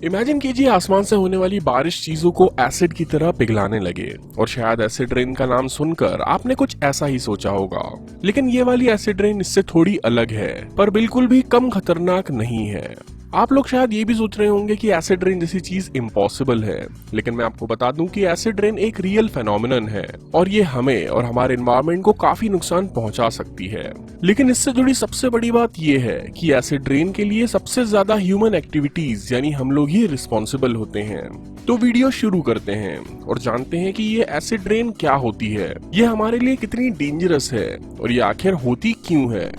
Imagine कीजिए आसमान से होने वाली बारिश चीजों को एसिड की तरह पिघलाने लगे और शायद एसिड रेन का नाम सुनकर आपने कुछ ऐसा ही सोचा होगा। लेकिन ये वाली एसिड रेन इससे थोड़ी अलग है, पर बिल्कुल भी कम खतरनाक नहीं है। आप लोग शायद ये भी सोच रहे होंगे कि एसिड रेन जैसी चीज इम्पॉसिबल है, लेकिन मैं आपको बता दूं कि एसिड रेन एक रियल फेनोमेनन है और ये हमें और हमारे एनवायरनमेंट को काफी नुकसान पहुंचा सकती है। लेकिन इससे जुड़ी सबसे बड़ी बात ये है कि एसिड रेन के लिए सबसे ज्यादा ह्यूमन एक्टिविटीज यानी हम लोग ही रिस्पॉन्सिबल होते हैं। तो वीडियो शुरू करते हैं और जानते हैं कि ये एसिड रेन क्या होती है, ये हमारे लिए कितनी डेंजरस है और ये आखिर होती क्यों है।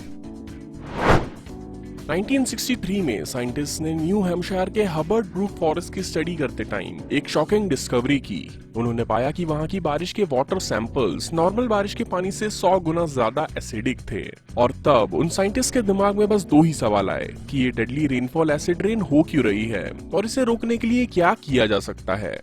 1963 में साइंटिस्ट ने न्यू हैम्पशायर के हबर्ड ब्रूक फॉरेस्ट की स्टडी करते टाइम एक शॉकिंग डिस्कवरी की। उन्होंने पाया कि वहां की बारिश के वाटर सैंपल्स नॉर्मल बारिश के पानी से 100 गुना ज्यादा एसिडिक थे। और तब उन साइंटिस्ट के दिमाग में बस दो ही सवाल आए कि ये डेडली रेनफॉल एसिड रेन हो क्यों रही है और इसे रोकने के लिए क्या किया जा सकता है।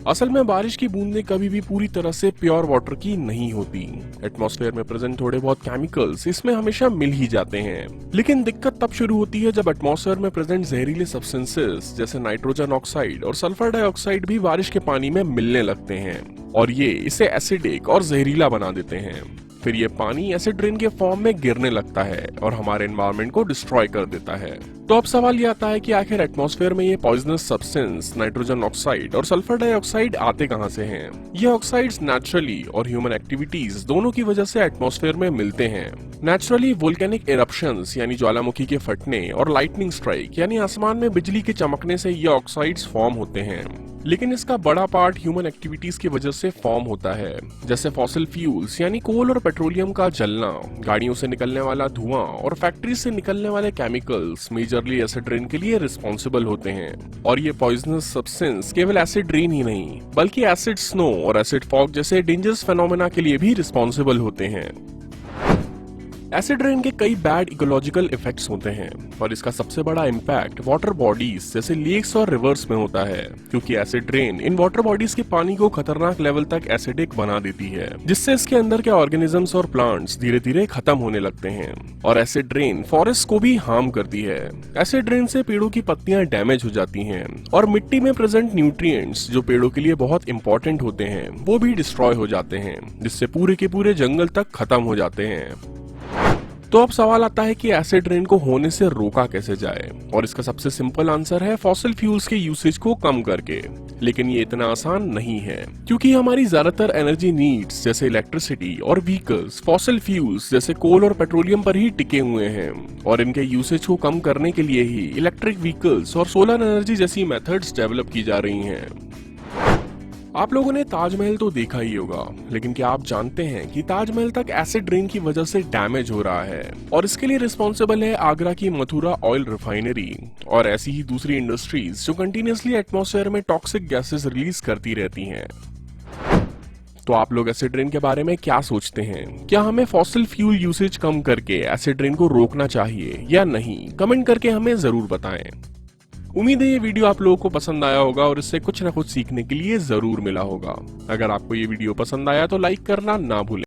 असल में बारिश की बूंदें कभी भी पूरी तरह से प्योर वाटर की नहीं होती। एटमॉस्फेयर में प्रेजेंट थोड़े बहुत केमिकल्स इसमें हमेशा मिल ही जाते हैं, लेकिन दिक्कत तब शुरू होती है जब एटमॉस्फेयर में प्रेजेंट जहरीले सब्सटेंसेस जैसे नाइट्रोजन ऑक्साइड और सल्फर डाइऑक्साइड भी बारिश के पानी में मिलने लगते हैं और ये इसे एसिडिक और जहरीला बना देते हैं। फिर ये पानी एसिड रेन के फॉर्म में गिरने लगता है और हमारे एनवायरनमेंट को डिस्ट्रॉय कर देता है। तो अब सवाल ये आता है कि आखिर एटमॉस्फेयर में ये पॉइजनस सब्सटेंस नाइट्रोजन ऑक्साइड और सल्फर डाइऑक्साइड आते कहां से हैं? ये ऑक्साइड्स नेचुरली और ह्यूमन एक्टिविटीज दोनों की वजह से एटमॉस्फेयर में मिलते हैं। नेचुरली वोल्केनिक इरप्शंस यानी ज्वालामुखी के फटने और लाइटनिंग स्ट्राइक यानी आसमान में बिजली के चमकने से ये ऑक्साइड्स फॉर्म होते हैं। लेकिन इसका बड़ा पार्ट ह्यूमन एक्टिविटीज की वजह से फॉर्म होता है, जैसे फॉसिल फ्यूल्स यानी कोल और पेट्रोलियम का जलना, गाड़ियों से निकलने वाला धुआं और फैक्ट्रीज से निकलने वाले केमिकल्स मेजरली एसिड रेन के लिए रिस्पॉन्सिबल होते हैं। और ये पॉइजनस सब्सटेंस केवल एसिड रेन ही नहीं बल्कि एसिड स्नो और एसिड फॉग जैसे डेंजरस फेनोमेना के लिए भी रिस्पॉन्सिबल होते हैं। एसिड रेन के कई बैड इकोलॉजिकल इफेक्ट्स होते हैं और इसका सबसे बड़ा इम्पैक्ट वाटर बॉडीज जैसे लेक्स और रिवर्स में होता है, क्योंकि acid rain in water bodies के पानी को खतरनाक लेवल तक एसिडिक बना देती है, जिससे इसके अंदर के ऑर्गेनिजम्स और प्लांट्स धीरे धीरे खत्म होने लगते हैं। और एसिड रेन फॉरेस्ट को भी हार्म करती है। एसिड रेन से पेड़ों की पत्तियां डैमेज हो जाती हैं और मिट्टी में प्रेजेंट न्यूट्रिएंट्स जो पेड़ों के लिए बहुत इंपॉर्टेंट होते हैं वो भी डिस्ट्रॉय हो जाते हैं, जिससे पूरे के पूरे जंगल तक खत्म हो जाते हैं। तो अब सवाल आता है कि एसिड रेन को होने से रोका कैसे जाए, और इसका सबसे सिंपल आंसर है फॉसिल फ्यूल्स के यूसेज को कम करके। लेकिन ये इतना आसान नहीं है, क्योंकि हमारी ज्यादातर एनर्जी नीड्स जैसे इलेक्ट्रिसिटी और व्हीकल्स फॉसिल फ्यूल्स जैसे कोल और पेट्रोलियम पर ही टिके हुए हैं। और इनके यूसेज को कम करने के लिए ही इलेक्ट्रिक व्हीकल्स और सोलर एनर्जी जैसी मेथड्स डेवलप की जा रही हैं। आप लोगों ने ताजमहल तो देखा ही होगा, लेकिन क्या आप जानते हैं कि ताजमहल तक एसिड रेन की वजह से डैमेज हो रहा है और इसके लिए रिस्पॉन्सिबल है आगरा की मथुरा ऑयल रिफाइनरी और ऐसी ही दूसरी इंडस्ट्रीज जो कंटिन्यूअसली एटमॉस्फेयर में टॉक्सिक गैसेस रिलीज करती रहती हैं। तो आप लोग एसिड रेन के बारे में क्या सोचते हैं? क्या हमें फॉसिल फ्यूल यूसेज कम करके एसिड रेन को रोकना चाहिए या नहीं? कमेंट करके हमें जरूर बताएं। उम्मीद है ये वीडियो आप लोगों को पसंद आया होगा और इससे कुछ ना कुछ सीखने के लिए जरूर मिला होगा। अगर आपको ये वीडियो पसंद आया तो लाइक करना ना भूलें।